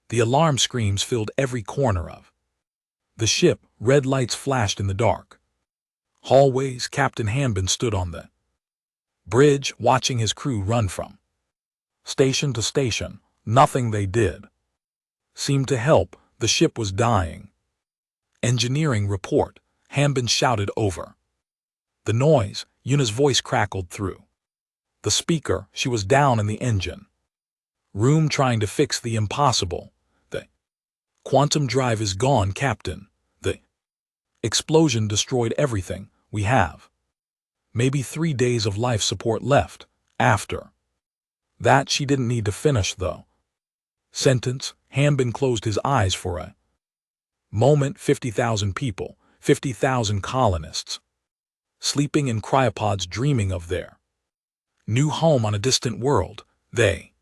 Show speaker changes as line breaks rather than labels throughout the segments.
The alarm screams filled every corner of the ship. Red lights flashed in the dark hallways. Captain Hanbin stood on the bridge, watching his crew run from station to station. Nothing they did seemed to help. The ship was dying. Engineering report, Hanbin shouted over the noise. Yuna's voice crackled through the speaker. She was down in the engine room trying to fix the impossible. The quantum drive is gone, Captain. The explosion destroyed everything we have. Maybe 3 days of life support left. After that, she didn't need to finish the sentence. Hanbin closed his eyes for a moment. 50,000 people, 50,000 colonists, sleeping in cryopods, dreaming of their new home on a distant world. They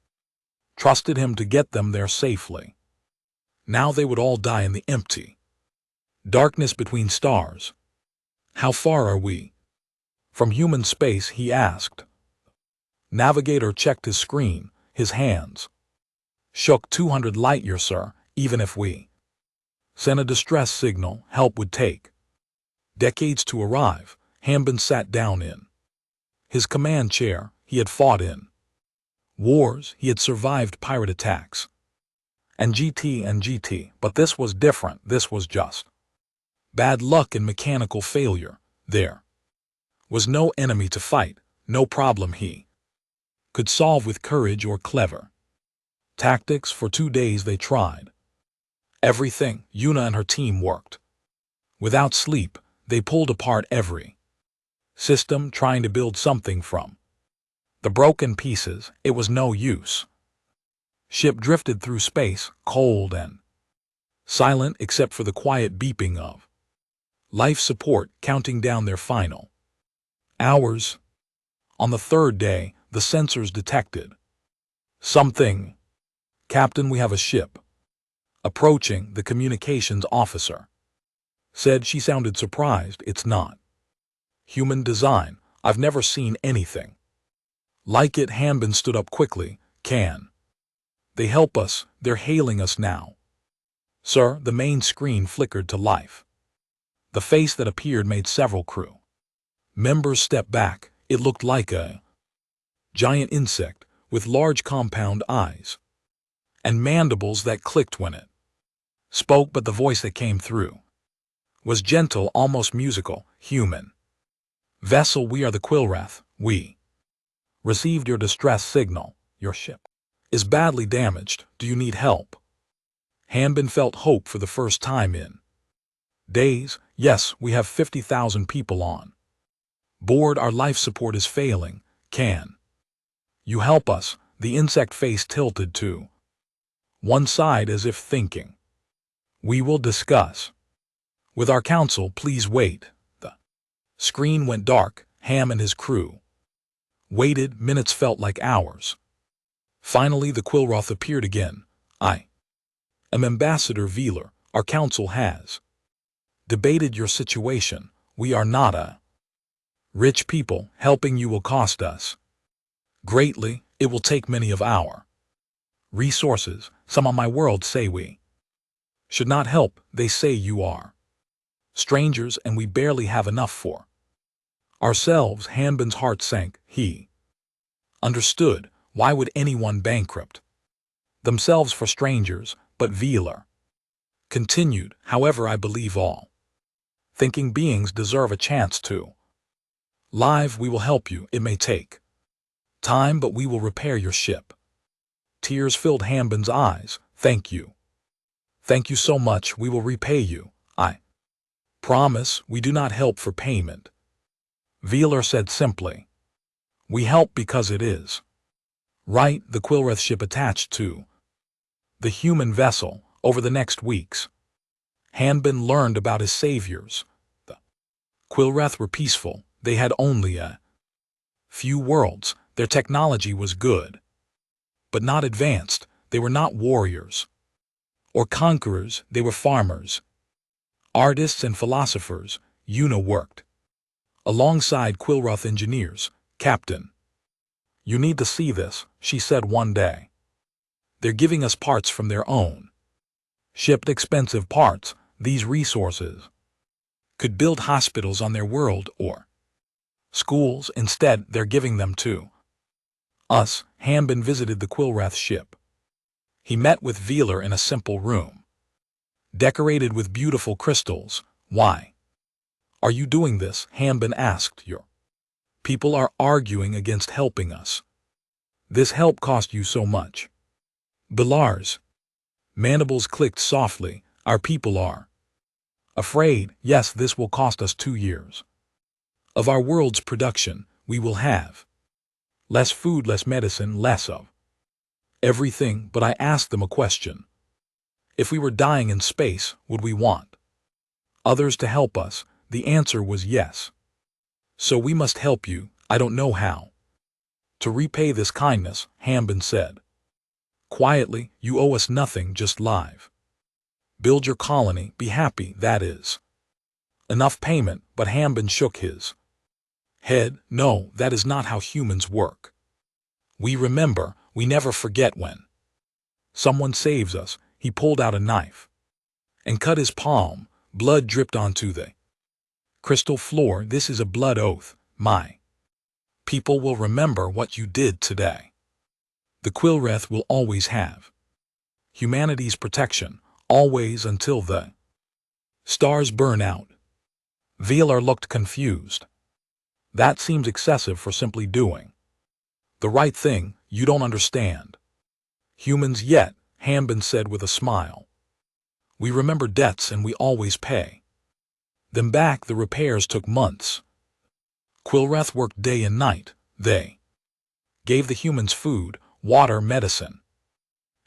trusted him to get them there safely. Now they would all die in the empty darkness between stars. How far are we from human space? He asked. Navigator checked his screen. His hands shook. 200 light-years, sir. Even if we sent a distress signal, help would take decades to arrive. Hanbin sat down in his command chair. He had fought in wars. He had survived pirate attacks and GT, but this was different. This was just bad luck and mechanical failure. There was no enemy to fight, no problem he could solve with courage or clever tactics. For 2 days they tried everything. Yuna and her team worked without sleep. They pulled apart every system, trying to build something from the broken pieces. It was no use. Ship drifted through space, cold and silent except for the quiet beeping of life support, counting down their final hours. On the 3rd day, the sensors detected something. Captain, we have a ship approaching. The communications officer said. She sounded surprised. It's not human design. I've never seen anything like it. Hanbin stood up quickly. Can they help us? They're hailing us now. Sir, the main screen flickered to life. The face that appeared made several crew members step back. It looked like a giant insect with large compound eyes and mandibles that clicked when it spoke, but the voice that came through was gentle, almost musical. Human vessel, we are the Quillwrath. We received your distress signal. Your ship is badly damaged. Do you need help? Hanbin felt hope for the first time in days. Yes, we have 50,000 people on board. Our life support is failing. Can you help us? The insect face tilted to one side as if thinking. We will discuss with our council. Please wait. The screen went dark. Ham and his crew waited. Minutes felt like hours. Finally, the Quillwrath appeared again. I am Ambassador Veeler. Our council has debated your situation. We are not a rich people. Helping you will cost us greatly. It will take many of our resources. Some on my world say we should not help. They say you are strangers and we barely have enough for ourselves. Hanbin's heart sank. He understood. Why would anyone bankrupt themselves for strangers? But Veeler continued. However, I believe all thinking beings deserve a chance to live. We will help you. It may take time, but we will repair your ship. Tears filled Hanbin's eyes. Thank you. Thank you so much. We will repay you. I promise. We do not help for payment. Veeler said simply. We help because it is right. The Quillwrath ship attached to the human vessel. Over the next weeks, Hanbin learned about his saviors. The Quillwrath were peaceful. They had only a few worlds. Their technology was good, but not advanced. They were not warriors or conquerors. They were farmers, artists, and philosophers. Yuna worked alongside Quillwrath engineers. Captain, you need to see this, she said one day. They're giving us parts from their own shipped expensive parts. These resources could build hospitals on their world or schools. Instead, they're giving them to us. Hambin visited the Quillrath ship. He met with Veeler in a simple room, decorated with beautiful crystals. Why are you doing this? Hambin asked. Your people are arguing against helping us. This help cost you so much. Bilar's mandibles clicked softly. Our people are afraid. Yes, this will cost us 2 years of our world's production. We will have less food, less medicine, less of everything. But I asked them a question. If we were dying in space, would we want others to help us? The answer was yes. So we must help you. I don't know how to repay this kindness, Hambin said. Quietly, you owe us nothing, just live. Build your colony, be happy, that is enough payment. But Hambin shook his head. No, that is not how humans work. We remember, we never forget. When someone saves us, he pulled out a knife and cut his palm. Blood dripped onto the crystal floor. This is a blood oath. My people will remember what you did today. The Quillrath will always have humanity's protection, always, until the stars burn out. Veeler looked confused. That seems excessive for simply doing the right thing. You don't understand humans yet, Hambin said with a smile. We remember debts and we always pay them back. The repairs took months. Quillrath worked day and night. They gave the humans food, water, medicine,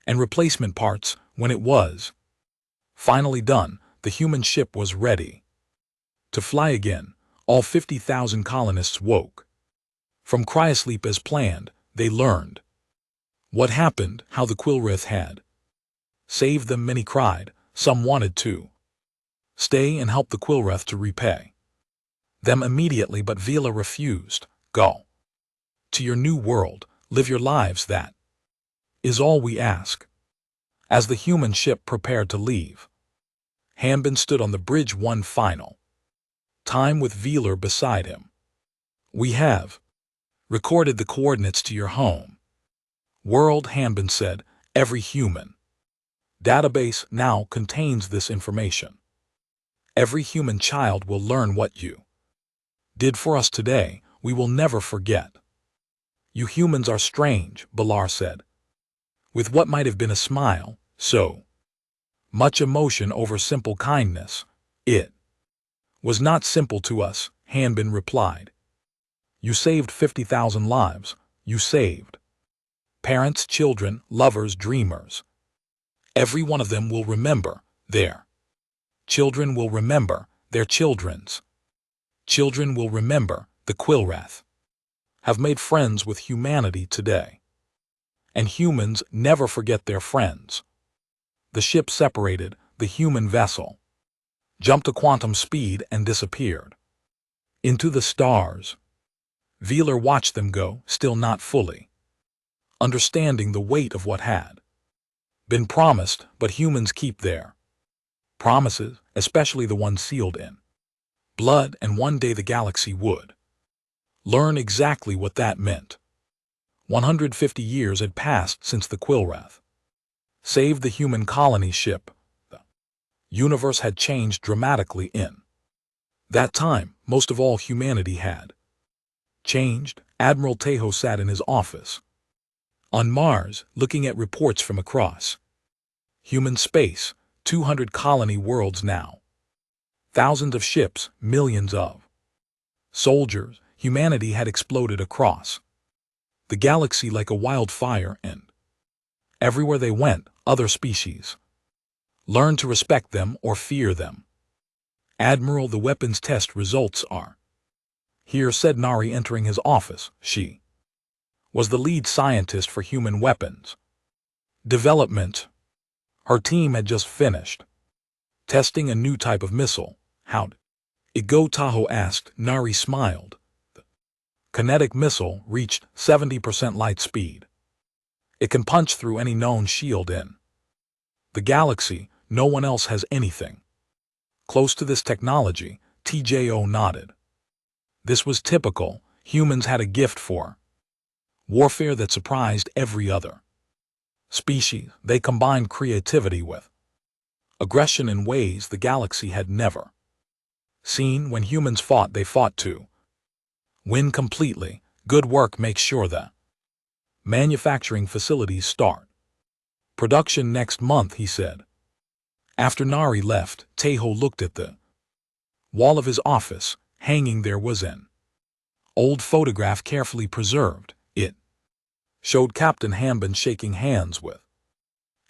and replacement parts. When it was finally done, the human ship was ready to fly again. All 50,000 colonists woke from cryosleep as planned. They learned what happened, how the Quillrath had saved them. Many cried. Some wanted to stay and help the Quillrath to repay them immediately, but Veeler refused. Go to your new world, live your lives, that is all we ask. As the human ship prepared to leave, Hambin stood on the bridge one final time with Veeler beside him. We have recorded the coordinates to your home world, Hambin said. Every human database now contains this information. Every human child will learn what you did for us today. We will never forget. You humans are strange, Bilar said, with what might have been a smile. So much emotion over simple kindness. It was not simple to us, Hambin replied. You saved 50,000 lives. You saved parents, children, lovers, dreamers. Every one of them will remember. Their children will remember. Their children's children will remember. The Quillrath have made friends with humanity today, and humans never forget their friends. The ship separated. The human vessel jumped to quantum speed and disappeared into the stars. Veeler watched them go, still not fully understanding the weight of what had been promised. But humans keep their promises, especially the ones sealed in blood, and one day the galaxy would learn exactly what that meant. 150 years had passed since the Quillrath saved the human colony ship. The universe had changed dramatically in that time. Most of all, humanity had changed. Admiral Tejo sat in his office on Mars, looking at reports from across human space. 200 colony worlds now. Thousands of ships, millions of soldiers. Humanity had exploded across the galaxy like a wildfire, and everywhere they went, other species learned to respect them or fear them. Admiral, the weapons test results are here, said Nari, entering his office. She was the lead scientist for human weapons development. Her team had just finished testing a new type of missile. How'd it go? Tahoe asked. Nari smiled. The kinetic missile reached 70% light speed. It can punch through any known shield in the galaxy. no one else has anything close to this technology. TJO nodded. This was typical. Humans had a gift for warfare that surprised every other species. They combined creativity with aggression in ways the galaxy had never seen. When humans fought, they fought to win completely. Good work. Make sure that manufacturing facilities start production next month, he said. After Nari left, Tejo looked at the wall of his office. Hanging there was an old photograph carefully preserved. It showed Captain Hambin shaking hands with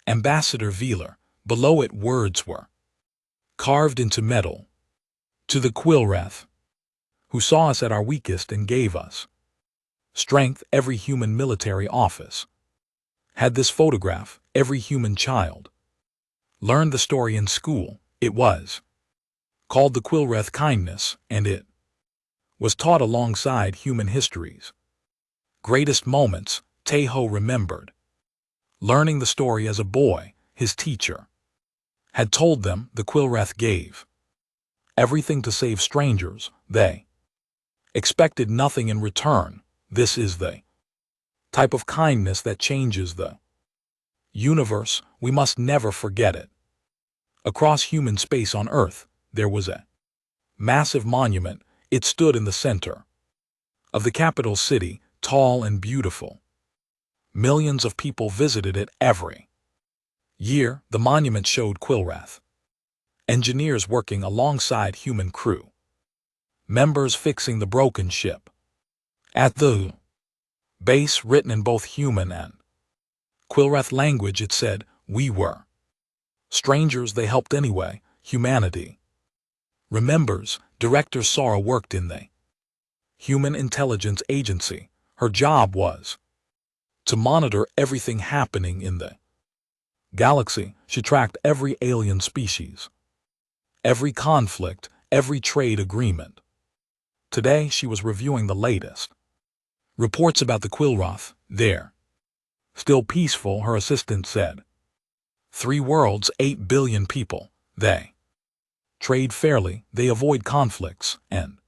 Ambassador Veeler. Below it, words were carved into metal. To the Quillrath, who saw us at our weakest and gave us strength. Every human military office had this photograph. Every human child learned the story in school. It was called the Quillrath Kindness, and it was taught alongside human history's greatest moments. Tejo remembered learning the story as a boy. His teacher had told them the Quillrath gave everything to save strangers. They expected nothing in return. This is the type of kindness that changes the universe. We must never forget it. Across human space on Earth, there was a massive monument. It stood in the center of the capital city, tall and beautiful. Millions of people visited it every year. The monument showed Quillrath engineers working alongside human crew members fixing the broken ship. At the base, written in both human and Quillrath language, it said, "We were strangers, they helped anyway." Humanity remembers. Director Sara worked in the Human Intelligence Agency. Her job was to monitor everything happening in the galaxy. She tracked every alien species, every conflict, every trade agreement. Today she was reviewing the latest reports about the Quillrath. They're still peaceful, her assistant said. 3 worlds, 8 billion people. They trade fairly, they avoid conflicts, and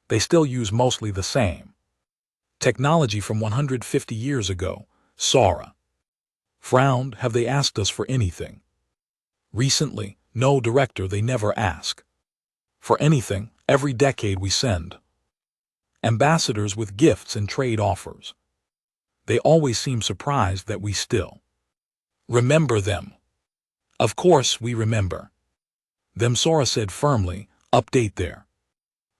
they still use mostly the same technology from 150 years ago. Sara frowned. Have they asked us for anything recently? No, Director, they never ask for anything. Every decade we send ambassadors with gifts and trade offers. They always seem surprised that we still remember them. Of course we remember them, Sara said firmly. Update their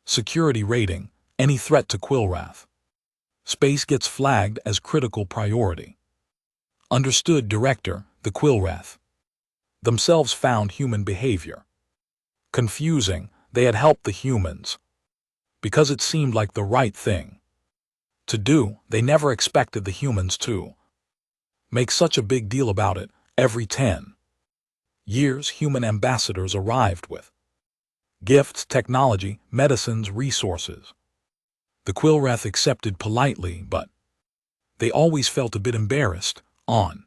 security rating. Any threat to Quillrath space gets flagged as critical priority. Understood, Director. The Quillrath themselves found human behavior confusing. They had helped the humans because it seemed like the right thing to do. They never expected the humans to make such a big deal about it. Every 10 years, human ambassadors arrived with gifts, technology, medicines, resources. The Quillrath accepted politely, but they always felt a bit embarrassed. On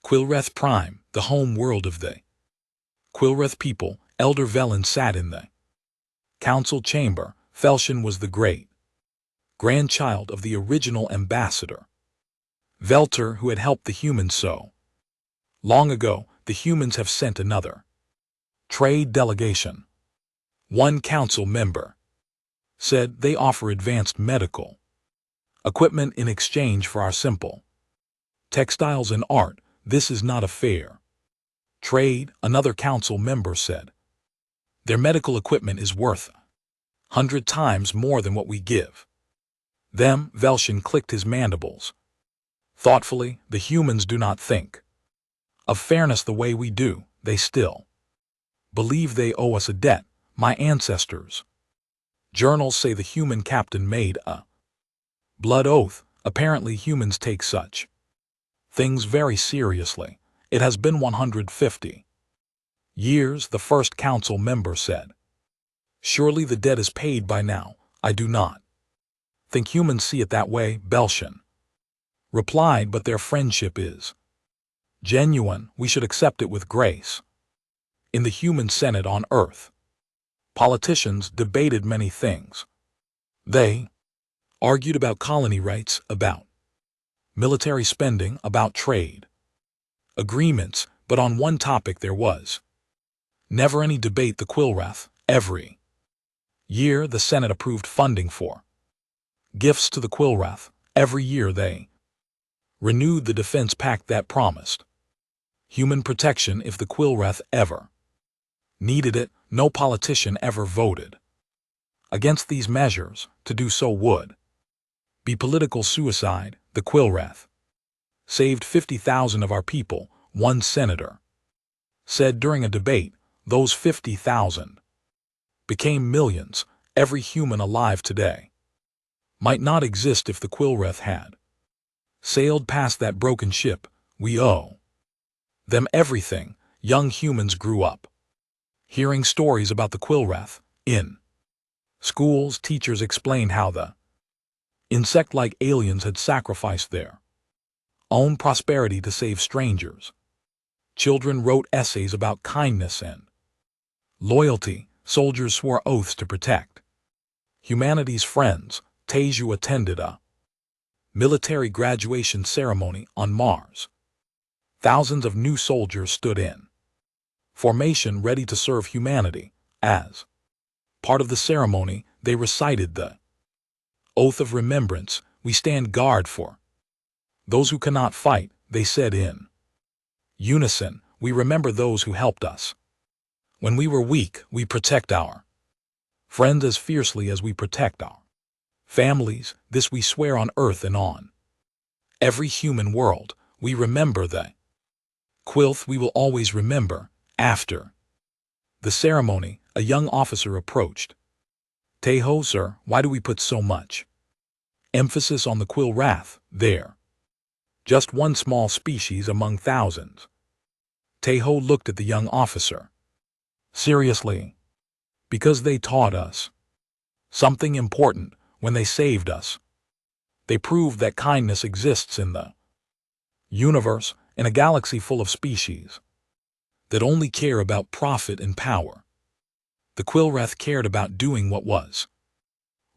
Quillrath Prime, the home world of the Quillrath people, Elder Velen sat in the council chamber. Felshin was the great grandchild of the original ambassador Velter, who had helped the humans so long ago. The humans have sent another trade delegation. One council member said they offer advanced medical equipment in exchange for our simple textiles and art. This is not a fair trade, another council member said. Their medical equipment is worth 100 times more than what we give them. Velshin clicked his mandibles thoughtfully. The humans do not think of fairness the way we do. They still believe they owe us a debt. My ancestors' journals say the human captain made a blood oath. Apparently humans take such things very seriously. It has been 150 years, the first council member said. Surely the debt is paid by now. I do not think humans see it that way, Velshin replied, but their friendship is genuine. We should accept it with grace. In the human Senate on Earth, politicians debated many things. They argued about colony rights, about military spending, about trade agreements, but on one topic there was never any debate: the Quillrath. Every year the Senate approved funding for gifts to the Quillrath. Every year they renewed the defense pact that promised human protection if the Quillrath ever needed it. No politician ever voted against these measures. To do so would be political suicide. The Quillrath saved 50,000 of our people, one senator said during a debate. Those 50,000 became millions. Every human alive today might not exist if the Quillrath had sailed past that broken ship. We owe them everything. Young humans grew up hearing stories about the Quillrath. In schools, teachers explained how the insect-like aliens had sacrificed their own prosperity to save strangers. Children wrote essays about kindness and loyalty. Soldiers swore oaths to protect humanity's friends. Teju attended a military graduation ceremony on Mars. Thousands of new soldiers stood in formation, ready to serve humanity. As part of the ceremony, they recited the oath of remembrance. We stand guard for those who cannot fight, they said in unison. We remember those who helped us when we were weak. We protect our friends as fiercely as we protect our families. This we swear on Earth and on every human world. We remember the Quillth. We will always remember. After the ceremony, a young officer approached Tejo. Sir, why do we put so much emphasis on the Quillrath? They're just one small species among thousands. Tejo looked at the young officer. Seriously? Because they taught us something important when they saved us. They proved that kindness exists in the universe, in a galaxy full of species that only care about profit and power. The Quillrath cared about doing what was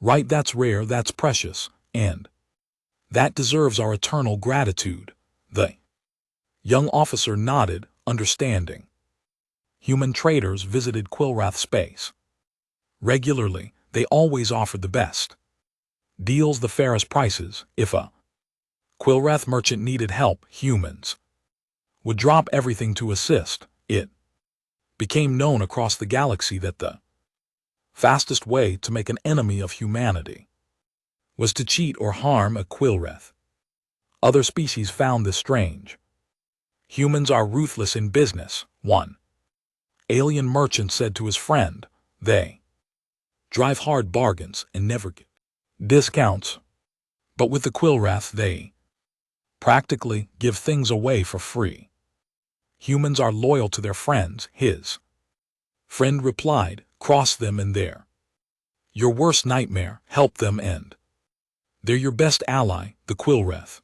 right. That's rare, that's precious, and that deserves our eternal gratitude. The young officer nodded, understanding. Human traders visited Quillrath space regularly. They always offered the best deals, the fairest prices. If a Quillrath merchant needed help, humans would drop everything to assist. It became known across the galaxy that the fastest way to make an enemy of humanity was to cheat or harm a Quillrath. Other species found this strange. Humans are ruthless in business, one alien merchant said to his friend. They drive hard bargains and never get discounts. But with the Quillrath, they practically give things away for free. Humans are loyal to their friends. His friend replied, cross them and they're your worst nightmare. Help them and they're your best ally. The Quillrath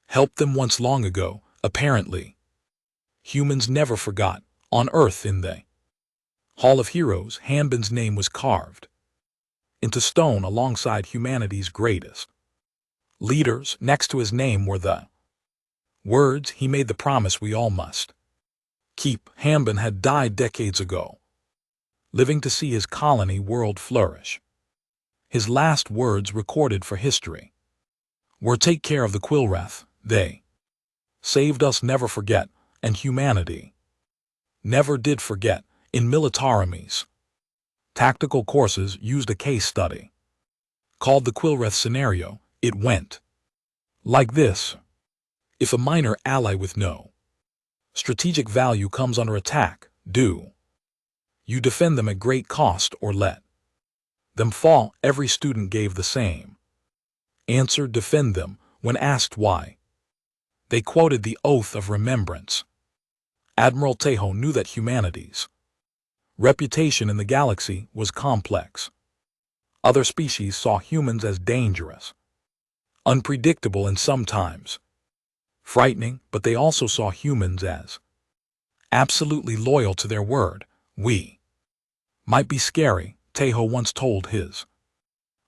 helped them once long ago, apparently. Humans never forgot. On Earth, in the Hall of Heroes, Hanbin's name was carved into stone alongside humanity's greatest leaders. Next to his name were the words, he made the promise we all must keep. Hanbin had died decades ago, living to see his colony world flourish. His last words, recorded for history, were take care of the Quillrath. They saved us, never forget, and humanity never did forget. In militarities, tactical courses used a case study called the Quillrath scenario. It went like this. If a minor ally with no strategic value comes under attack, do you defend them at great cost or let them fall? Every student gave the same answer: defend them. When asked why, they quoted the oath of remembrance. Admiral Tejo knew that humanity's reputation in the galaxy was complex. Other species saw humans as dangerous, unpredictable, and sometimes frightening, but they also saw humans as absolutely loyal to their word. We might be scary, Tejo once told his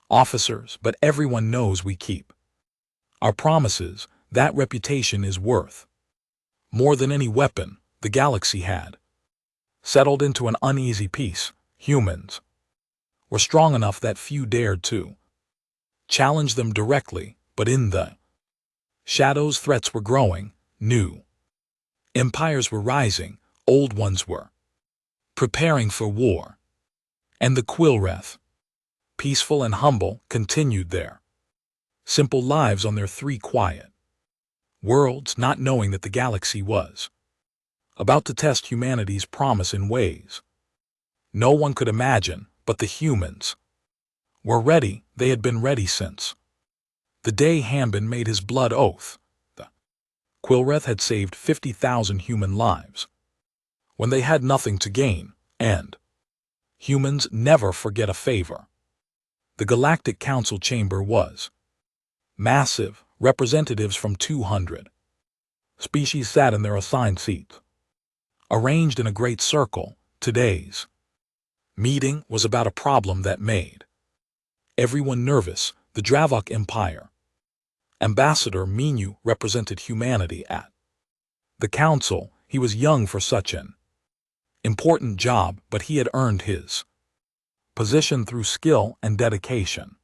officers, but everyone knows we keep our promises. That reputation is worth more than any weapon the galaxy had. Settled into an uneasy peace, humans were strong enough that few dared to challenge them directly, but in the shadows threats were growing, new empires were rising, old ones were preparing for war. And the Quillreth, peaceful and humble, continued their simple lives on their three quiet worlds, not knowing that the galaxy was about to test humanity's promise in ways no one could imagine. But the humans were ready. They had been ready since the day Hanbin made his blood oath. The Quillreth had saved 50,000 human lives when they had nothing to gain, and humans never forget a favor. The Galactic Council chamber was massive. Representatives from 200 species sat in their assigned seats, arranged in a great circle. Today's meeting was about a problem that made everyone nervous. The Dravok Empire. Ambassador Minu represented humanity at the council. He was young for such an important job, but he had earned his position through skill and dedication.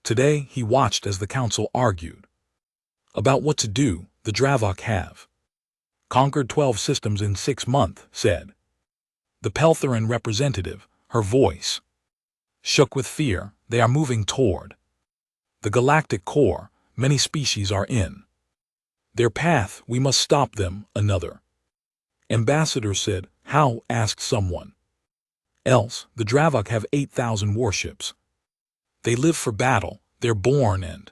Today he watched as the council argued about what to do. The Dravok have conquered 12 systems in 6 months, said the Peltheran representative. Her voice shook with fear. They are moving toward the galactic core. Many species are in their path. We must stop them. Another ambassador said. How? Asked someone else. The Dravok have 8,000 warships. They live for battle. They're born and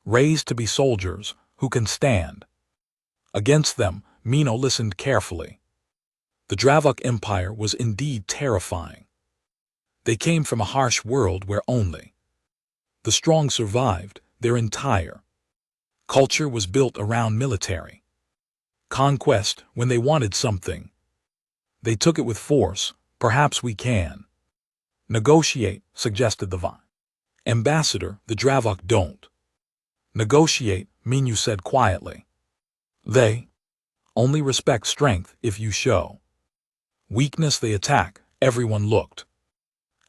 raised to be soldiers who can stand against them. Mino listened carefully. The Dravok Empire was indeed terrifying. They came from a harsh world where only the strong survived. Their entire culture was built around military conquest. When they wanted something, they took it with force. Perhaps we can negotiate, suggested the ambassador. The Dravok don't negotiate, Minu said quietly. They only respect strength. If you show weakness, they attack. Everyone looked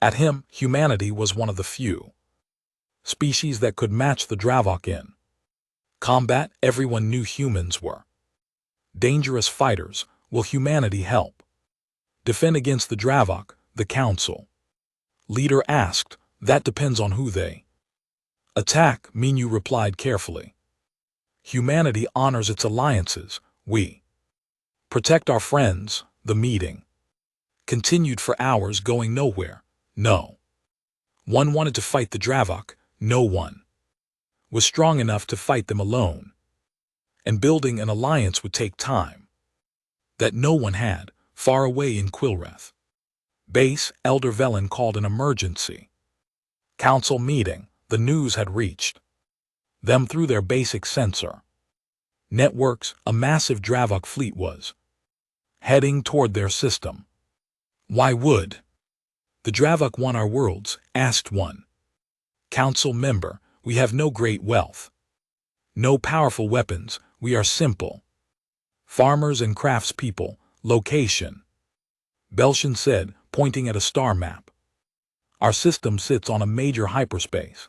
at him. Humanity was one of the few species that could match the Dravok in combat. Everyone knew humans were dangerous fighters. Will humanity help defend against the Dravok? The council leader asked. That depends on who they attack, Minu replied carefully. Humanity honors its alliances. We protect our friends. The meeting continued for hours, going nowhere. No one wanted to fight the Dravok. No one was strong enough to fight them alone. And building an alliance would take time that no one had. Far away in Quillreth base, Elder Velen called an emergency council meeting. The news had reached them through their basic sensor networks. A massive Dravok fleet was heading toward their system. Why would the Dravok want our worlds? Asked one council member. We have no great wealth, no powerful weapons. We are simple farmers and craftspeople. Location, Belshin said, pointing at a star map. Our system sits on a major hyperspace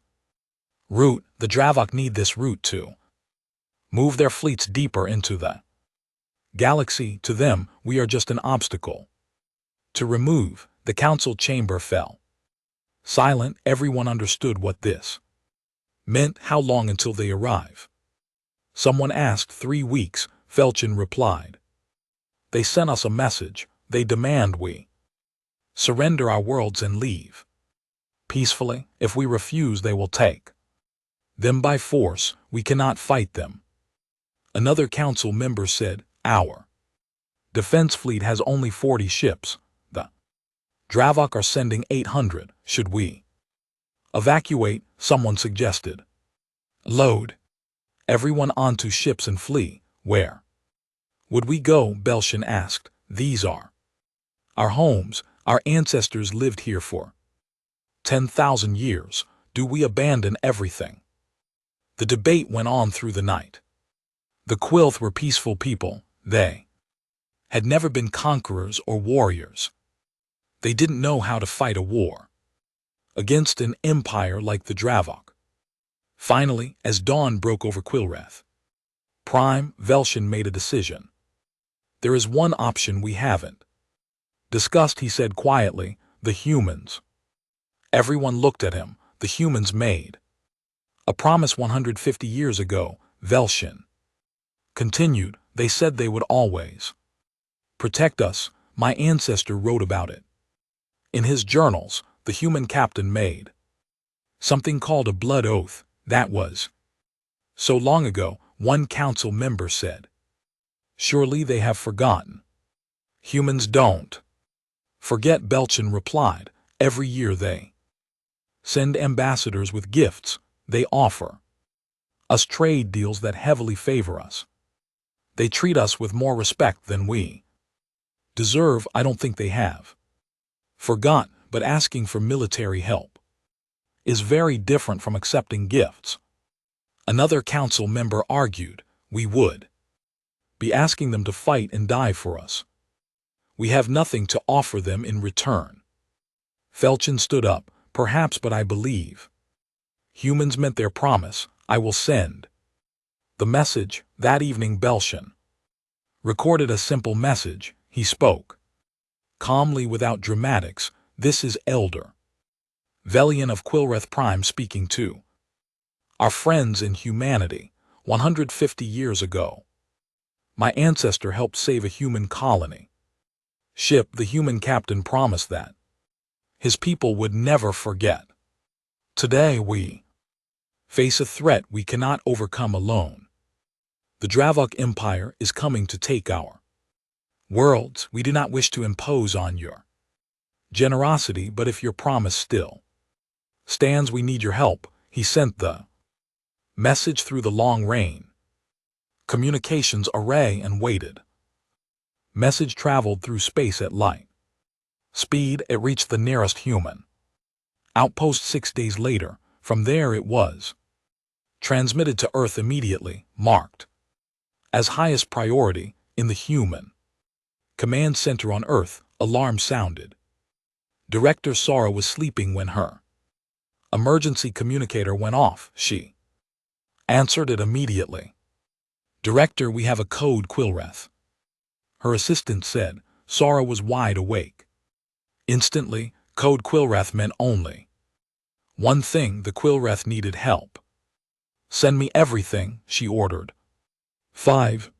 route. The Dravok need this route to move their fleets deeper into the galaxy. To them, we are just an obstacle to remove. The council chamber fell silent. Everyone understood what this meant. How long until they arrive? Someone asked. 3 weeks, Felchin replied. They sent us a message. They demand we surrender our worlds and leave peacefully. If we refuse, they will take them by force. We cannot fight them. Another council member said. Our defense fleet has only 40 ships. The Dravok are sending 800. Should we evacuate? Someone suggested. Load everyone onto ships and flee. Where Would we go? Belchen asked. These are our homes. Our ancestors lived here for 10,000 years. Do we abandon everything? The debate went on through the night. The Quilth were peaceful people. They had never been conquerors or warriors. They didn't know how to fight a war against an empire like the Dravok. Finally, as dawn broke over Quilreth Prime, Velchen made a decision. There is one option we haven't discussed, he said quietly, the humans. Everyone looked at him. The humans made a promise 150 years ago, Velchen continued. They said they would always protect us. My ancestor wrote about it in his journals. The human captain made something called a blood oath. That was so long ago, one council member said. Surely they have forgotten. Humans don't forget, Belchen replied. Every year they send ambassadors with gifts. They offer us trade deals that heavily favor us. They treat us with more respect than we deserve. I don't think they have forgotten, but asking for military help is very different from accepting gifts. Another council member argued. We would be asking them to fight and die for us. We have nothing to offer them in return. Felchen stood up. Perhaps, but I believe humans meant their promise. I will send the message. That evening Belchen recorded a simple message. He spoke calmly without dramatics. This is Elder Velian of Quilreth Prime speaking to our friends in humanity. 150 years ago, my ancestor helped save a human colony ship. The human captain promised that his people would never forget. Today we face a threat we cannot overcome alone. The Dravok Empire is coming to take our worlds. We do not wish to impose on your generosity, but if your promise still stands, we need your help. He sent the message through the long rain communications array and waited. Message traveled through space at light speed. It reached the nearest human outpost 6 days later. From there it was transmitted to Earth immediately, marked as highest priority in the human command center on Earth. Alarm sounded. Director Sara was sleeping when her emergency communicator went off. She answered it immediately. Director, we have a code. Quilreth, her assistant said. Sara was wide awake. Instantly, code Quilreth meant only one thing. The Quilreth needed help. Send me everything, she ordered. 5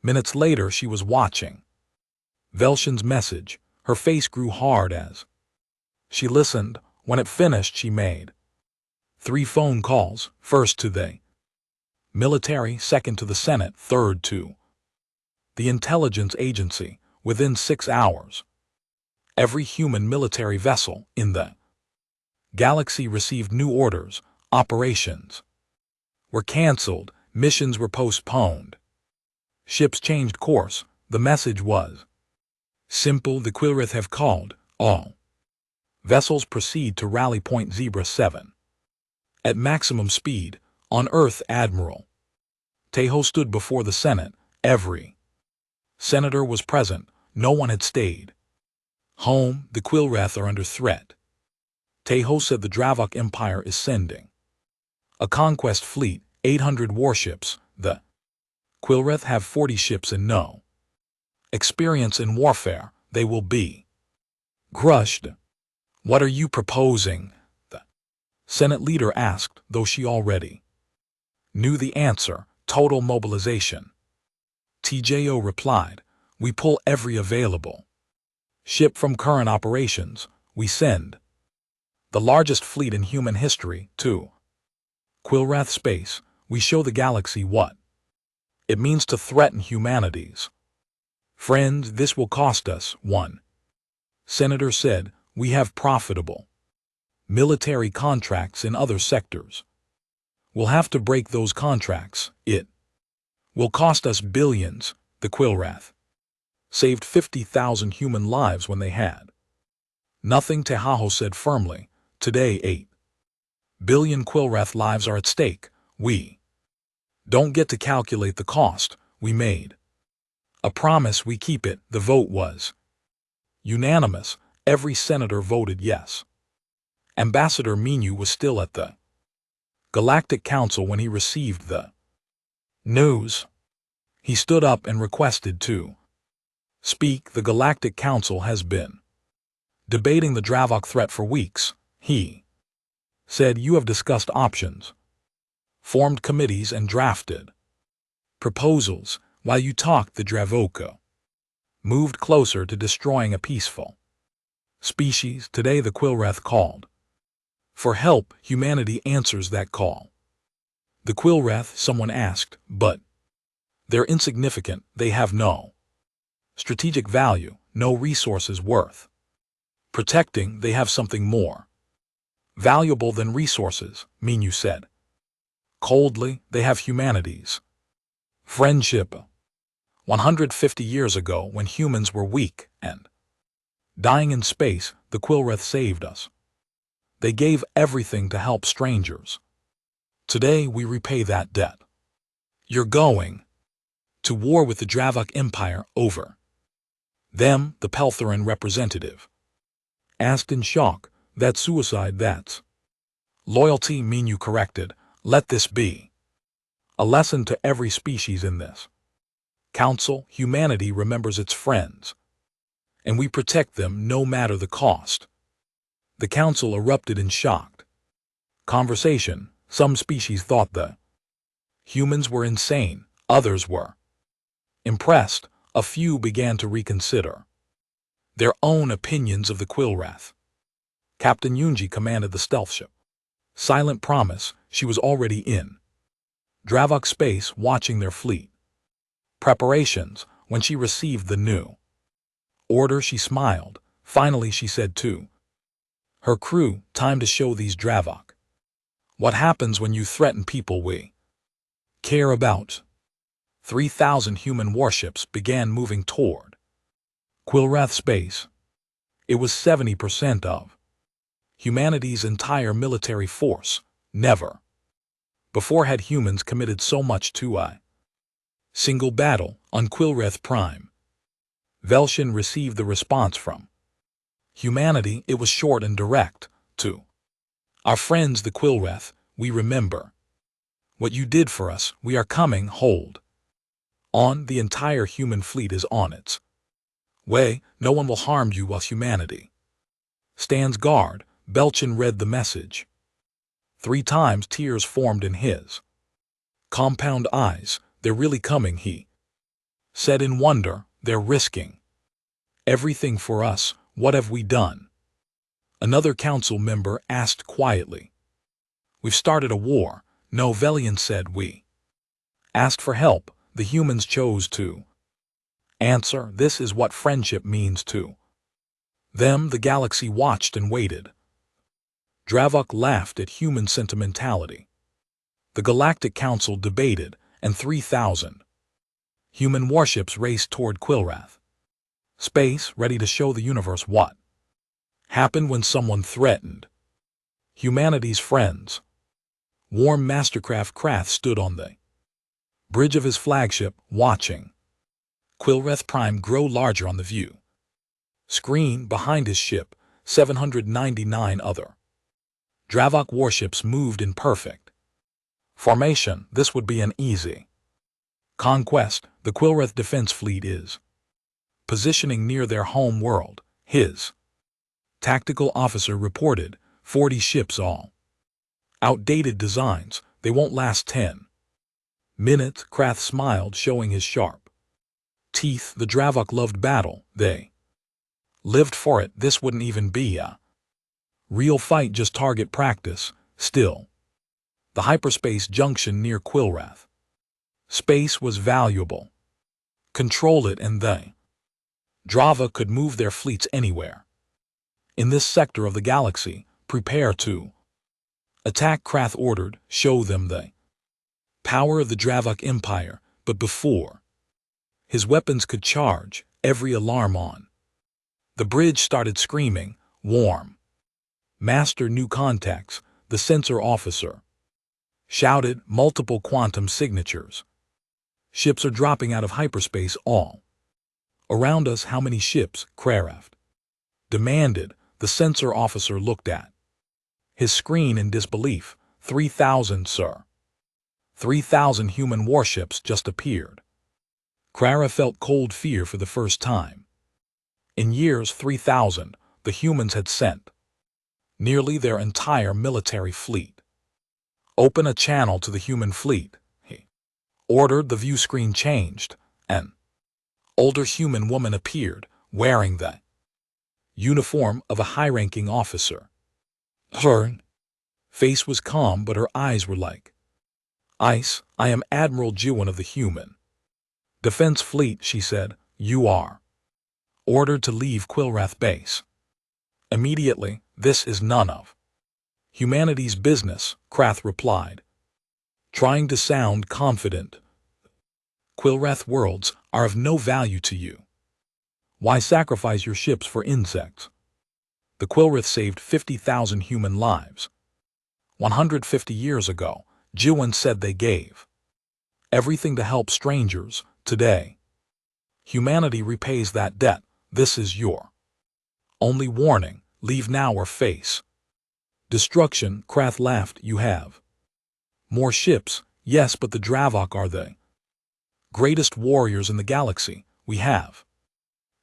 minutes later she was watching Velchen's message. Her face grew hard as she listened. When it finished, she made 3 phone calls, first to the military, second to the Senate, third to the intelligence agency. Within 6 hours, every human military vessel in the galaxy received new orders. Operations were canceled, missions were postponed, ships changed course. The message was simple. The Quilrith have called. All vessels proceed to rally point Zebra 7 at maximum speed. On Earth, Admiral Tejo stood before the Senate. Every senator was present. No one had stayed home. The Quilreth are under threat. Tejo said the Dravok Empire is sending a conquest fleet, 800 warships. The Quilreth have 40 ships and no experience in warfare. They will be crushed. What are you proposing? The Senate leader asked, though she already knew the answer. Total mobilization. TJO replied, we pull every available ship from current operations. We send the largest fleet in human history to Quilreth space. We show the galaxy what it means to threaten humanity's friends. This will cost us. One senator said, we have profitable military contracts in other sectors. We'll have to break those contracts. It will cost us billions. the Quillwrath. Saved 50,000 human lives when they had nothing, Tehaho said firmly. Today 8 billion Quillwrath lives are at stake. We don't get to calculate the cost. We made a promise, we keep it. The vote was unanimous. Every senator voted yes. Ambassador Minyu was still at the Galactic Council when he received the news. He stood up and requested to speak. The Galactic Council has been debating the Dravok threat for weeks. He said, you have discussed options, formed committees and drafted proposals. While you talked, the Dravoka moved closer to destroying a peaceful species. Today the Quillwrath called for help. Humanity answers that call. The Quillwrath, someone asked, but they're insignificant. They have no strategic value, no resources worth protecting. They have something more valuable than resources, Minyu said coldly. They have humanity's friendship. 150 years ago, when humans were weak and dying in space, the Quillwrath saved us. They gave everything to help strangers. Today we repay that debt. You're going to war with the Dravok Empire over them, the Peltheran representative asked in shock. That's suicide, that's loyalty, Minyu corrected. Let this be a lesson to every species in this council. Humanity remembers its friends, and we protect them no matter the cost. The council erupted in shocked conversation. Some species thought the humans were insane, others were impressed. A few began to reconsider their own opinions of the Quillwrath. Captain Yunji commanded the stealth ship. Silent promise, she was already in Dravok space watching their fleet preparations. When she received the new order, she smiled. Finally, she said to her crew, time to show these Dravok what happens when you threaten people we care about. 3,000 human warships began moving toward Quillwrath space. It was 70% of humanity's entire military force. Never before had humans committed so much to a single battle. On Quillwrath Prime, Velshin received the response from humanity. It was short and direct. To our friends the Quillwrath, we remember what you did for us. We are coming. Hold on. The entire human fleet is on its way. No one will harm you while humanity stands guard. Belchin read the message 3 times. Tears formed in his compound eyes. They're really coming, he said in wonder. They're risking everything for us. What have we done? Another council member asked quietly. We've started a war. No, Velian said. We asked for help. The humans chose to answer. This is what friendship means to them. The galaxy watched and waited. Dravok laughed at human sentimentality. The Galactic Council debated, and 3,000 human warships raced toward Quillwrath space, ready to show the universe what happened when someone threatened humanity's friends. Warm Mastercraft Krath stood on the bridge of his flagship, watching Quillwrath Prime grow larger on the view screen. Behind his ship, 799 other Dravok warships moved in perfect formation. This would be an easy conquest. The Quillwrath defense fleet is positioning near their home world. His tactical officer reported 40 ships, all outdated designs. They won't last 10 minutes. Krath smiled, showing his sharp teeth. The Dravok loved battle. They lived for it. This wouldn't even be a real fight, just target practice. Still, the hyperspace junction near Quillwrath space was valuable. Control it and they Drava could move their fleets anywhere in this sector of the galaxy. Prepare to attack, Krath ordered. Show them the power of the Dravok Empire. But before His weapons could charge, every alarm on. The bridge started screaming, "Warm!" Master new contacts, the sensor officer shouted, multiple quantum signatures. Ships are dropping out of hyperspace all around us. How many ships? Kraft demanded. The sensor officer looked at his screen in disbelief. 3,000, sir. 3,000 human warships just appeared. Clara felt cold fear for the first time. In years, 3,000, the humans had sent nearly their entire military fleet. Open a channel to the human fleet, he ordered. The view screen changed. An older human woman appeared, wearing the uniform of a high-ranking officer. Her face was calm, but her eyes were like ice. "I am Admiral Jiwan of the Human Defense Fleet," she said. "You are ordered to leave Quillrath Base immediately. This is none of humanity's business," Krath replied, trying to sound confident. "Quillrath worlds are of no value to you. Why sacrifice your ships for insects?" The Quillrath saved 50,000 human lives 150 years ago. Jiwan said they gave everything to help strangers. Today, humanity repays that debt. This is your only warning. Leave now or face destruction. Krath laughed. "You have more ships." "Yes, but the Dravok are the greatest warriors in the galaxy. We have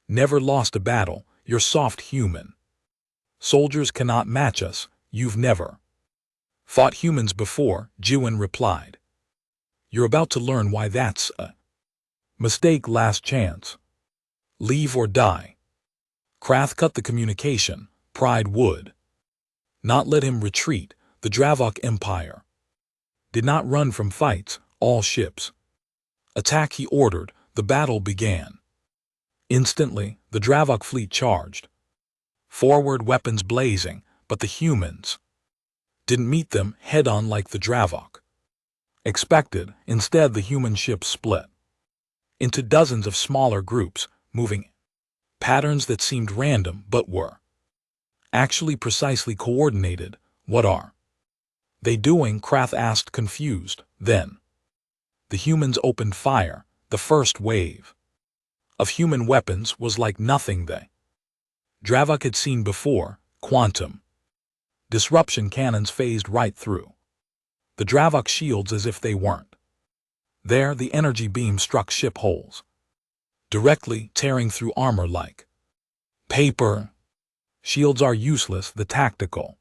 never lost a battle. Your soft human soldiers cannot match us. You've never fought humans before," Jiwan replied. "You're about to learn why that's a mistake. Last chance. Leave or die." Krath cut the communication. Pride would not let him retreat. The Dravok Empire did not run from fights. "All ships attack," he ordered. The battle began. Instantly, the Dravok fleet charged forward, weapons blazing, but the humans didn't meet them head-on like the Dravok expected. Instead, the human ships split into dozens of smaller groups, moving patterns that seemed random but were actually precisely coordinated. "What are they doing?" Krath asked, confused. Then the humans opened fire. The first wave of human weapons was like nothing the Dravok had seen before. Quantum disruption cannons phased right through the Dravok shields as if they weren't there. The energy beam struck ship holes directly, tearing through armor like paper. "Shields are useless," the tactical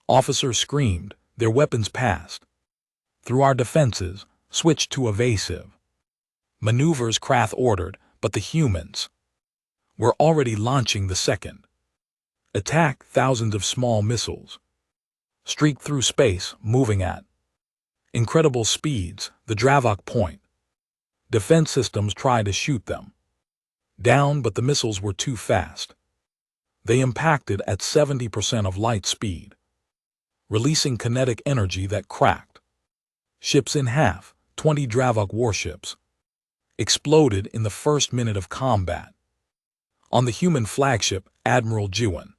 officer screamed. "Their weapons passed through our defenses. Switch to evasive maneuvers," Krath ordered, but the humans were already launching the second attack. Thousands of small missiles streaked through space, moving at incredible speeds. The Dravok point defense systems tried to shoot them down, but the missiles were too fast. They impacted at 70% of light speed, releasing kinetic energy that cracked ships in half. 20 Dravok warships exploded in the first minute of combat. On the human flagship, Admiral Jiwan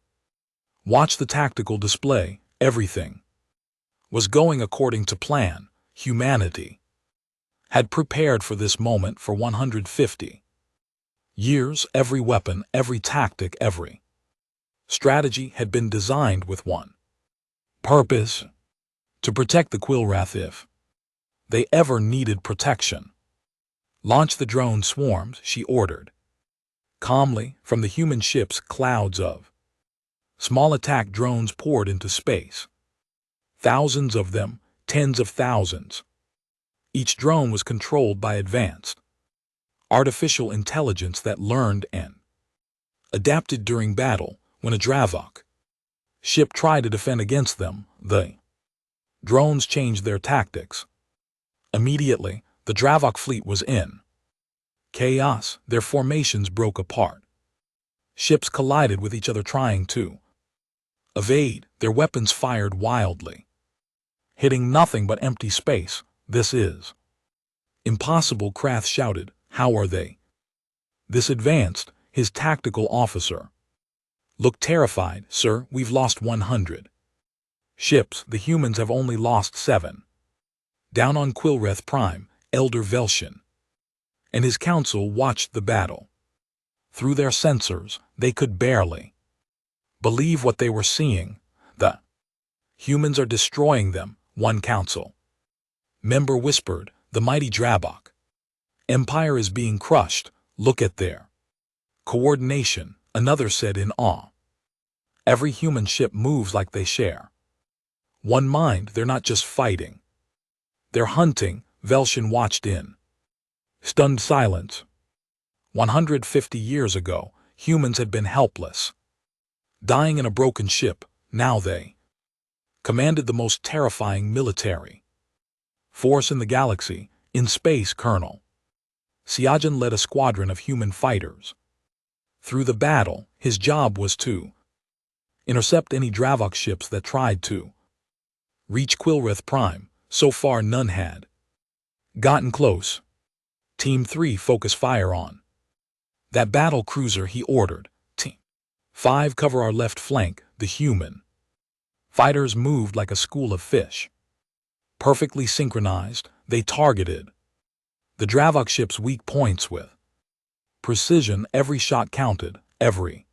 watched the tactical display. Everything was going according to plan. Humanity had prepared for this moment for 150 years. Every weapon, every tactic, every strategy had been designed with one purpose: to protect the Quillrath if they ever needed protection. "Launch the drone swarms," she ordered calmly. From the human ships, clouds of small attack drones poured into space. Thousands of them, tens of thousands. Each drone was controlled by advanced artificial intelligence that learned and adapted during battle. When a Dravok ship tried to defend against them, the drones changed their tactics. Immediately, the Dravok fleet was in chaos. Their formations broke apart. Ships collided with each other, trying to evade. Their weapons fired wildly, hitting nothing but empty space. "This is impossible," Krath shouted. "How are they This advanced, his tactical officer looked terrified. Sir, we've lost 100 ships. The humans have only lost 7. Down on Quilreth Prime, Elder Velshin and his council watched the battle. Through their sensors, they could barely believe what they were seeing. The humans are destroying them, one council member whispered. The mighty Drabok Empire is being crushed. Look at their coordination, another said in awe. Every human ship moves like they share one mind. They're not just fighting, they're hunting. Velshin watched in stunned silence. 150 years ago, humans had been helpless, dying in a broken ship. Now they commanded the most terrifying military force in the galaxy. In space, Colonel Siajan led a squadron of human fighters. Through the battle, his job was to intercept any Dravok ships that tried to reach Quilreth Prime. So far, none had gotten close. Team 3 focus fire on that battle cruiser, he ordered. Team 5 cover our left flank. The human fighters moved like a school of fish. Perfectly synchronized, they targeted the Dravok ship's weak points with precision. Every shot counted, every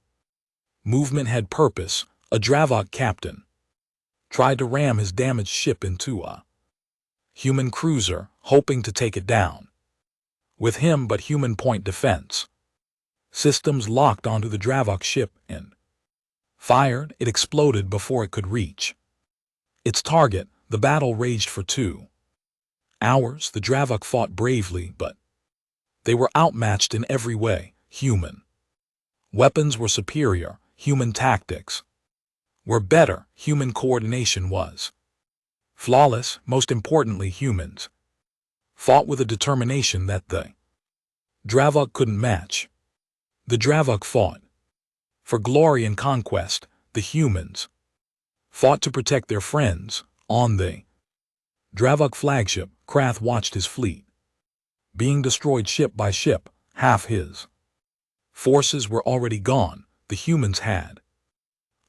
movement had purpose. A Dravok captain tried to ram his damaged ship into a human cruiser, hoping to take it down with him, but human point defense systems locked onto the Dravok ship and fired. It exploded before it could reach its target. The battle raged for 2 hours. The Dravok fought bravely, but they were outmatched in every way. Human weapons were superior, human tactics were better, human coordination was flawless. Most importantly, humans fought with a determination that the Dravok couldn't match. The Dravok fought for glory and conquest. The humans fought to protect their friends. On the Dravok flagship, Krath watched his fleet being destroyed ship by ship. Half his forces were already gone. The humans had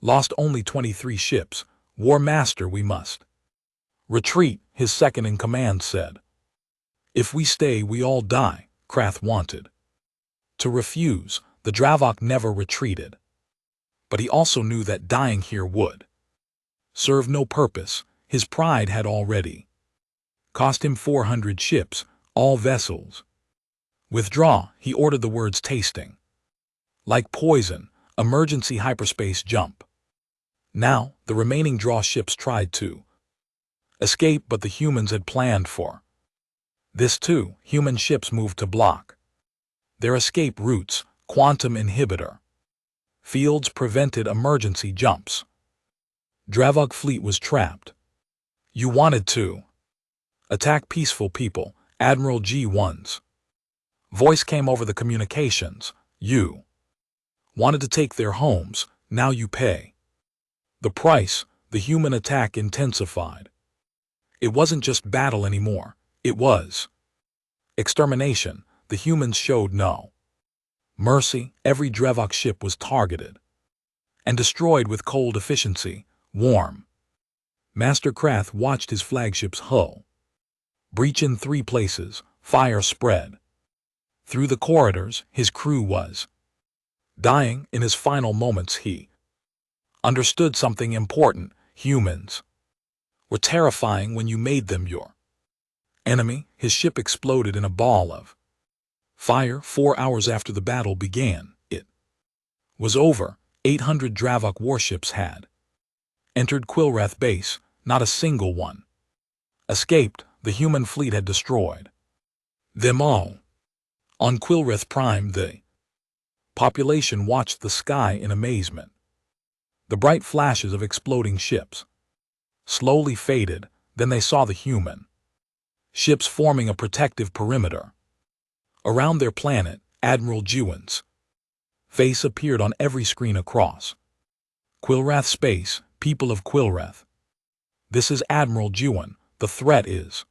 lost only 23 ships. War Master, we must retreat, his second-in-command said. If we stay, we all die. Krath wanted to refuse. The Dravok never retreated. But he also knew that dying here would serve no purpose. His pride had already cost him 400 ships, all vessels. Withdraw, he ordered, the words tasting like poison. Emergency hyperspace jump. Now, the remaining draw ships tried to escape, but the humans had planned for this too. Human ships moved to block their escape routes. Quantum inhibitor fields prevented emergency jumps. Dravok fleet was trapped. You wanted to attack peaceful people. Admiral G1's voice came over the communications. You wanted to take their homes. Now you pay the price. The human attack intensified. It wasn't just battle anymore. It was extermination. The humans showed no mercy. Every Dravok ship was targeted and destroyed with cold efficiency. Warm Master Krath watched his flagship's hull breach in 3 places. Fire spread through the corridors. His crew was dying. In his final moments, he understood something important. Humans were terrifying when you made them your enemy. His ship exploded in a ball of fire 4 hours after the battle began. It was over. 800 Dravok warships had entered Quilreth base. Not a single one escaped. The human fleet had destroyed them all. On Quilreth Prime, the population watched the sky in amazement. The bright flashes of exploding ships slowly faded. Then they saw the human ships forming a protective perimeter around their planet. Admiral Juan's face appeared on every screen across Quilreth space. People of Quilreth, this is Admiral Juan. The threat is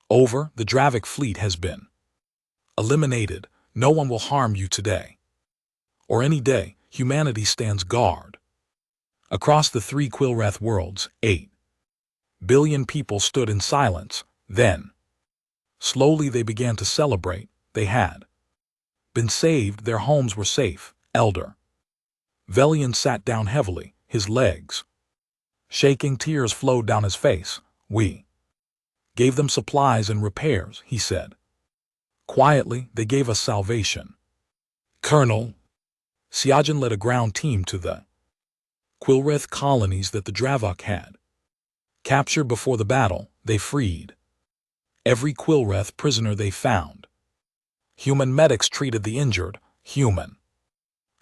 over. The Dravok fleet has been eliminated. No one will harm you today. Or any day, humanity stands guard. Across the 3 Quillrath worlds, 8 billion people stood in silence. Then, slowly they began to celebrate. They had been saved, their homes were safe. Elder Velian sat down heavily, his legs shaking, tears flowed down his face. We gave them supplies and repairs, he said. Quietly, they gave us salvation. Colonel Siajan led a ground team to the Quillrath colonies that the Dravok had captured before the battle. They freed every Quillrath prisoner they found. Human medics treated the injured. Human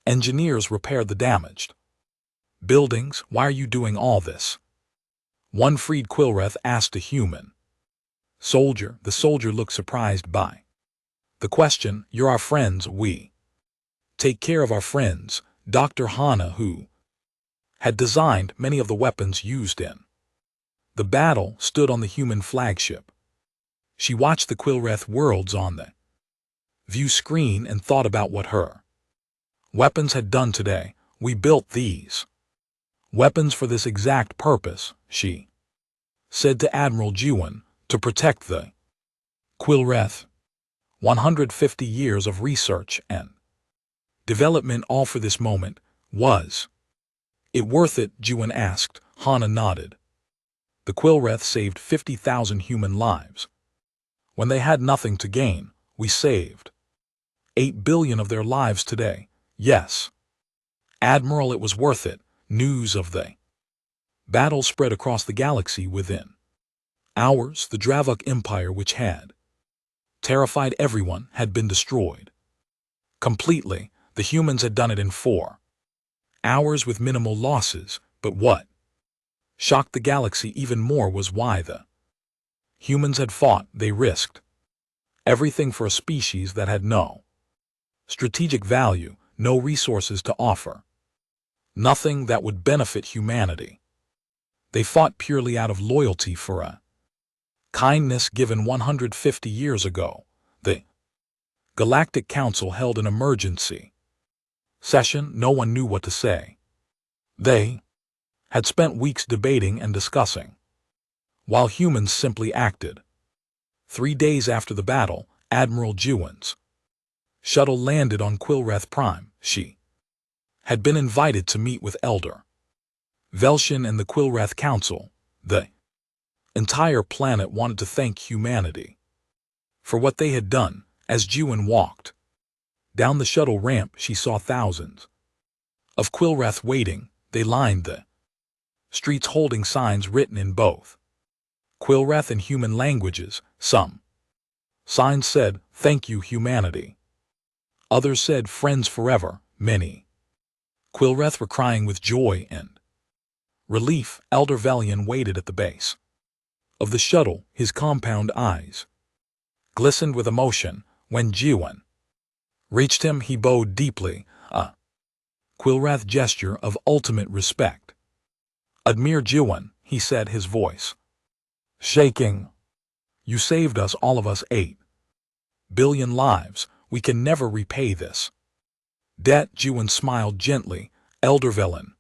engineers repaired the damaged buildings. Why are you doing all this? One freed Quillrath asked a human soldier. The soldier looked surprised by the question. You're our friends. We take care of our friends. Dr. Hana, who had designed many of the weapons used in the battle, stood on the human flagship. She watched the Quillrath worlds on the view screen and thought about what her weapons had done today. We built these weapons for this exact purpose, she said to Admiral Juan, to protect the Quillrath. 150 years of research and development, all for this moment. Was it worth it? Juan asked. Hana nodded. The Quillrath saved 50,000 human lives. When they had nothing to gain, we saved 8 billion of their lives today. Yes, Admiral, it was worth it. News of the battle spread across the galaxy. Within hours, the Dravok Empire, which had terrified everyone, had been destroyed completely. The humans had done it in 4 hours with minimal losses. But what shocked the galaxy even more was why the humans had fought. They risked everything for a species that had no strategic value, no resources to offer, nothing that would benefit humanity. They fought purely out of loyalty for a kindness given 150 years ago. The Galactic Council held an emergency session. No one knew what to say. They had spent weeks debating and discussing, while humans simply acted. 3 days after the battle, Admiral Juan's shuttle landed on Quillrath Prime. She had been invited to meet with Elder Velshin and the Quillrath Council. The entire planet wanted to thank humanity for what they had done. As Juan walked down the shuttle ramp, she saw thousands of Quillrath waiting. They lined the streets holding signs written in both Quillrath and human languages. Some signs said, "Thank you, humanity." Others said, "Friends forever." Many Quillrath were crying with joy and relief. Elder Velian waited at the base of the shuttle. His compound eyes glistened with emotion. When Juan reached him, he bowed deeply, a Quillrath gesture of ultimate respect. "Admir Juan," he said, his voice shaking. "You saved us, all of us, 8 billion lives. We can never repay this debt." Juan smiled gently. "Elder Velen,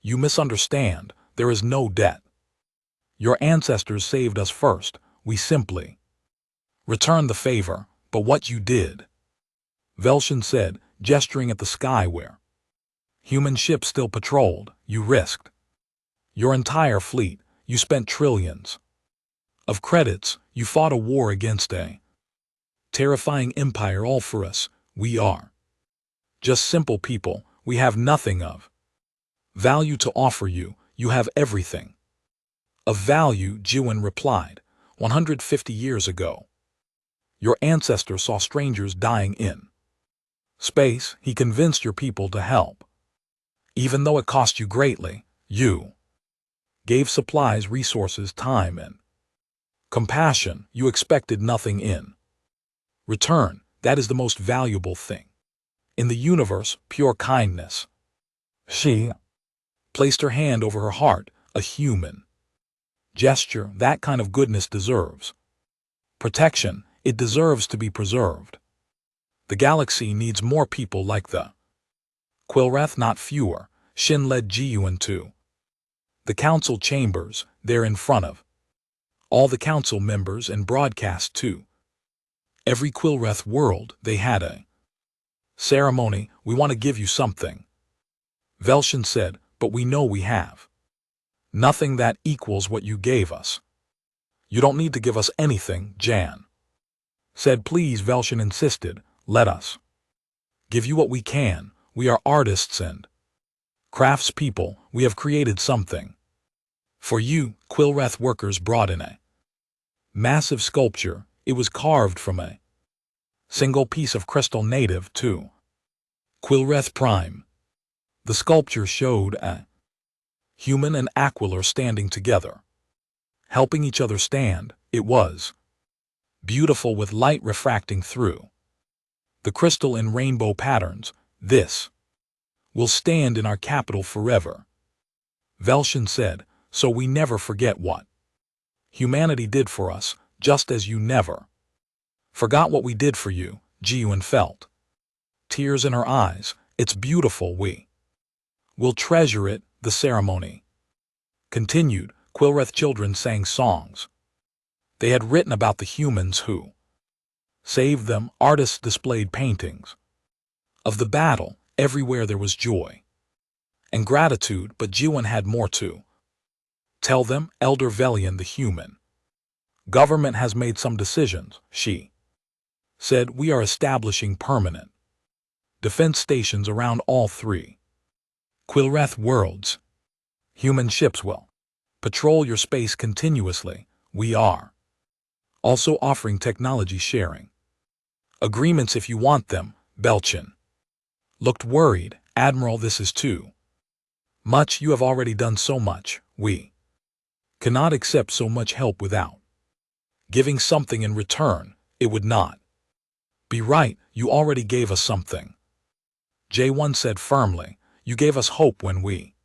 you misunderstand. There is no debt. Your ancestors saved us first. We simply returned the favor. But what you did," Velshin said, gesturing at the sky where human ships still patrolled, "you risked your entire fleet. You spent trillions of credits. You fought a war against a terrifying empire, all for us. We are just simple people. We have nothing of value to offer you. You have everything of value." Juan replied. 150 years ago, your ancestors saw strangers dying in space. He convinced your people to help. Even though it cost you greatly, you gave supplies, resources, time, and compassion. You expected nothing in return. That is the most valuable thing in the universe, pure kindness. She placed her hand over her heart, a human gesture. That kind of goodness deserves protection. It deserves to be preserved. The galaxy needs more people like the Quillrath, not fewer. Shin led Ji-Yuan to the council chambers, there in front of all the council members, and broadcast to every Quillrath world they had a ceremony. We want to give you something, Velshin said, but we know we have nothing that equals what you gave us. You don't need to give us anything, Jan said. Please, Velshin insisted, let us give you what we can. We are artists and craftspeople. We have created something for you. Quillrath workers brought in a massive sculpture. It was carved from a single piece of crystal native to Quillrath Prime. The sculpture showed a human and Aquilor standing together, helping each other stand. It was beautiful, with light refracting through the crystal in rainbow patterns. This will stand in our capital forever, Velshin said, so we never forget what humanity did for us, just as you never forgot what we did for you. Ji-Yuan felt tears in her eyes. It's beautiful. We will treasure it. The ceremony continued. Quillrath children sang songs they had written about the humans who saved them. Artists displayed paintings of the battle. Everywhere there was joy and gratitude, but Ji-Yuan had more to tell them. Elder Velian, the human government has made some decisions, she said. We are establishing permanent defense stations around all three Quillrath worlds. Human ships will patrol your space continuously. We are also offering technology sharing agreements if you want them. Belchin looked worried. Admiral, this is too much. You have already done so much. We cannot accept so much help without giving something in return. It would not be right. You already gave us something, J1 said firmly. You gave us hope when we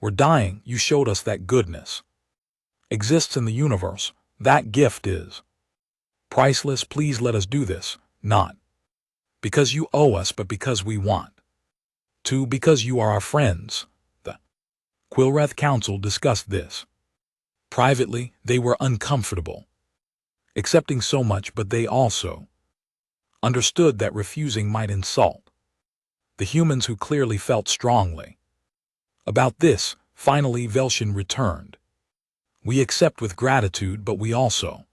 were dying. You showed us that goodness exists in the universe. That gift is priceless. Please let us do this, not because you owe us, but because we want to, because you are our friends. The Quillrath Council discussed this privately. They were uncomfortable accepting so much, but they also understood that refusing might insult the humans, who clearly felt strongly about this. Finally, Velshin returned. We accept with gratitude, but we also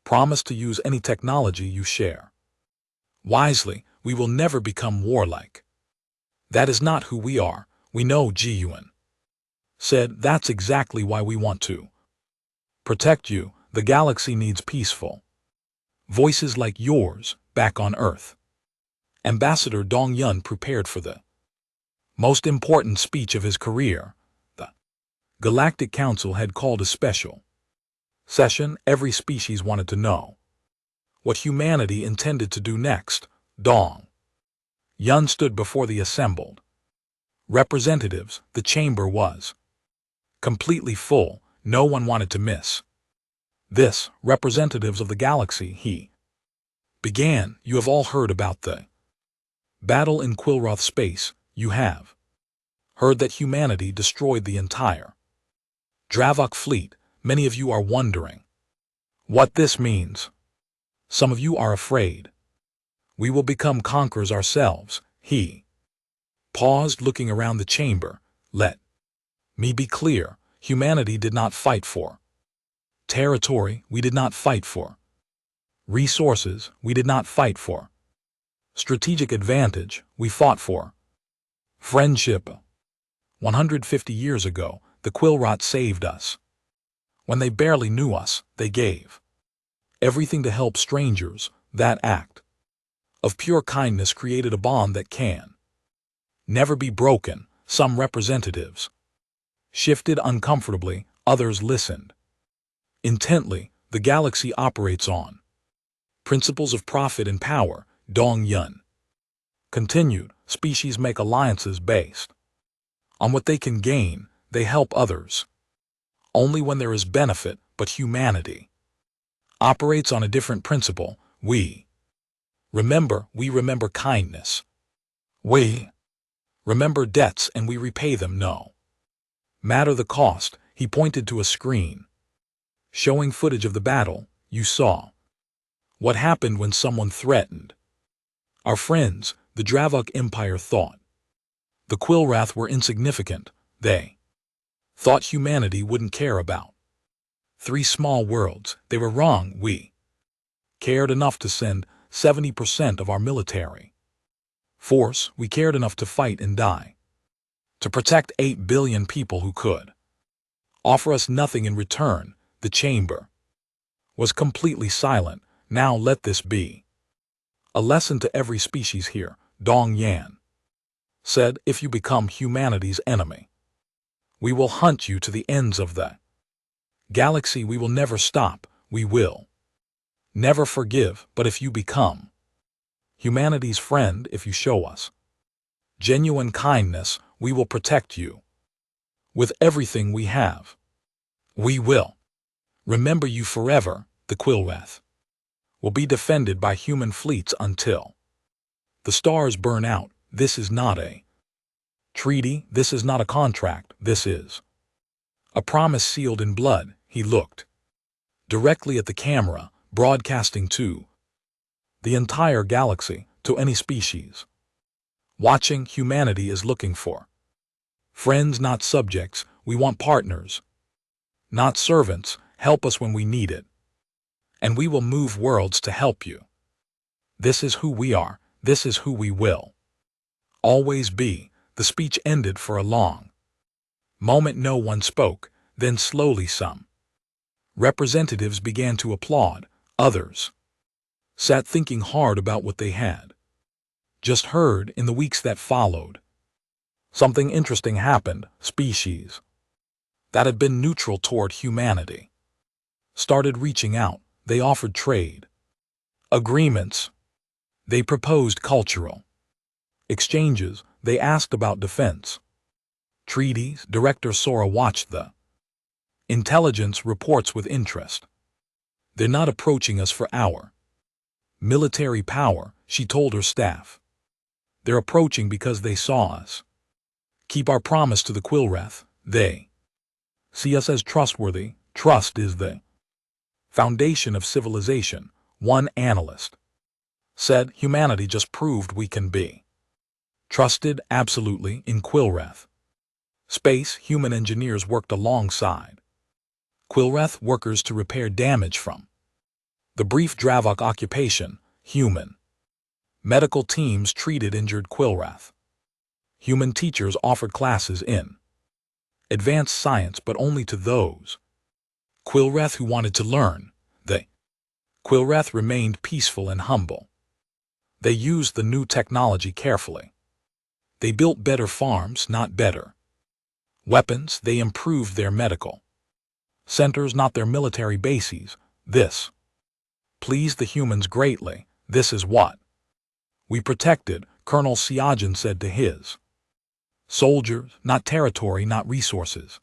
promise to use any technology you share wisely. We will never become warlike. That is not who we are. We know, Ji-Yuan said. That's exactly why we want to protect you. The galaxy needs peaceful voices like yours back on Earth. Ambassador Dong Yun prepared for the most important speech of his career. The Galactic Council had called a special session. Every species wanted to know what humanity intended to do next. Dong Yun stood before the assembled representatives. The chamber was completely full. No one wanted to miss this. Representatives of the galaxy, he began. You have all heard about the battle in Quillrath space. You have heard that humanity destroyed the entire Dravok fleet. Many of you are wondering what this means. Some of you are afraid we will become conquerors ourselves. He paused, looking around the chamber. Let me be clear. Humanity did not fight for territory. We did not fight for resources. We did not fight for strategic advantage. We fought for friendship. 150 years ago, the Quillrath saved us. When they barely knew us, they gave everything to help strangers. That act of pure kindness created a bond that can never be broken. Some representatives shifted uncomfortably. Others listened intently. The galaxy operates on principles of profit and power, Dong Yun continued. Species make alliances based on what they can gain. They help others only when there is benefit, but humanity operates on a different principle. We Remember, we remember kindness. We remember debts and we repay them, no matter the cost. He pointed to a screen showing footage of the battle. You saw what happened when someone threatened our friends. The Dravok Empire thought the Quillwrath were insignificant. They thought humanity wouldn't care about 3 small worlds. They were wrong. We cared enough to send 70% of our military force. We cared enough to fight and die to protect 8 billion people who could offer us nothing in return. The chamber was completely silent. Now let this be a lesson to every species here, Dong Yan said. If you become humanity's enemy, we will hunt you to the ends of the galaxy. We will never stop. We will never forgive. But if you become humanity's friend, if you show us genuine kindness, we will protect you with everything we have. We will remember you forever. The Quillwrath will be defended by human fleets until the stars burn out. This is not a treaty. This is not a contract. This is a promise sealed in blood. He looked directly at the camera, broadcasting to the entire galaxy, to any species watching. Humanity is looking for friends, not subjects. We want partners, not servants. Help us when we need it, and we will move worlds to help you. This is who we are. This is who we will always be. The speech ended for a long moment. No one spoke. Then slowly some representatives began to applaud. Others sat thinking hard about what they had just heard. In the weeks that followed, something interesting happened. Species that had been neutral toward humanity started reaching out. They offered trade agreements. They proposed cultural exchanges. They asked about defense treaties. Director Sora watched the intelligence reports with interest. They're not approaching us for our military power, she told her staff. They're approaching because they saw us keep our promise to the Quillwrath. They see us as trustworthy. Trust is the foundation of civilization, one analyst said. Humanity just proved we can be trusted. Absolutely. In Quillwrath space, human engineers worked alongside Quillwrath workers to repair damage from the brief Dravok occupation. Human medical teams treated injured Quillwrath. Human teachers offered classes in advanced science, but only to those Quillwrath who wanted to learn. The Quillwrath remained peaceful and humble. They used the new technology carefully. They built better farms, not better weapons. They improved their medical centers, not their military bases. This pleased the humans greatly. This is what we protected, Colonel Siajin said to his soldiers. Not territory, not resources.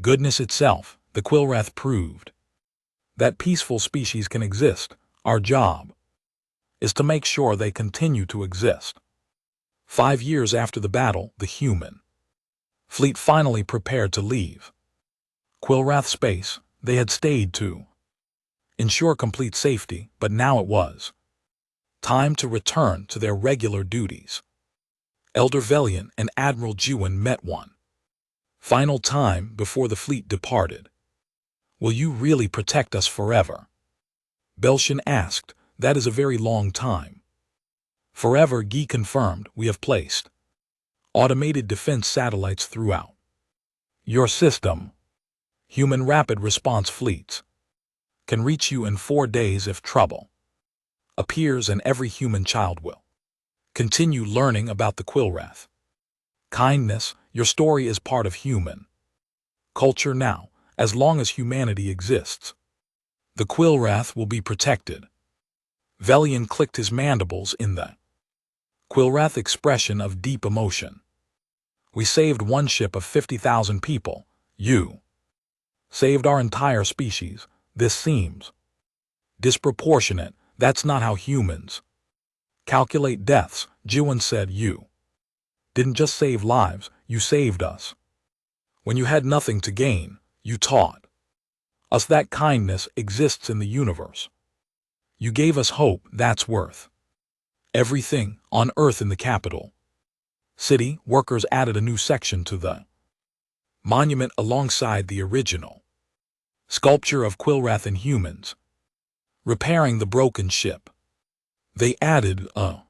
Goodness itself. The Quillwrath proved that peaceful species can exist. Our job is to make sure they continue to exist. 5 years after the battle, the human fleet finally prepared to leave Quillwrath space. They had stayed to ensure complete safety, but now it was time to return to their regular duties. Elder Velian and Admiral Juin met one final time before the fleet departed. Will you really protect us forever? Belshin asked. That is a very long time. Forever, Guy confirmed. We have placed automated defense satellites throughout your system. Human rapid response fleets can reach you in 4 days if trouble appears, and every human child will continue learning about the Quillwrath. Kindness, your story is part of human culture now. As long as humanity exists, the Quillwrath will be protected. Velian clicked his mandibles in the Quillwrath expression of deep emotion. We saved one ship of 50,000 people. You saved our entire species. This seems disproportionate. That's not how humans Calculate deaths, Jiwon said. You didn't just save lives, you saved us. When you had nothing to gain, you taught us that kindness exists in the universe. You gave us hope that's worth everything on Earth. In the capital city, workers added a new section to the monument alongside the original sculpture of Quillrath and humans repairing the broken ship. They added a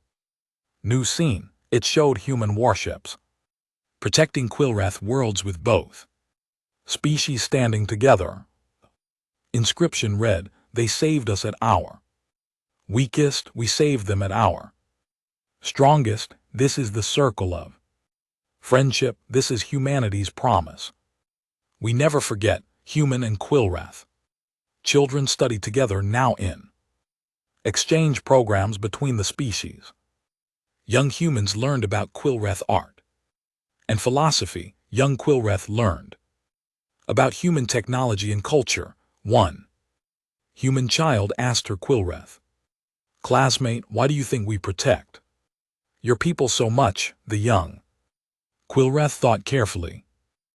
new scene. It showed human warships protecting Quillrath worlds with both species standing together. Inscription read, "They saved us at our weakest, we saved them at our strongest. This is the circle of friendship. This is humanity's promise. We never forget." Human and Quillrath children study together now in exchange programs between the species. Young humans learned about Quillrath art and philosophy. Young Quillrath learned about human technology and culture. One human child asked her Quillrath classmate, "Why do you think we protect your people so much?" The young Quillrath thought carefully.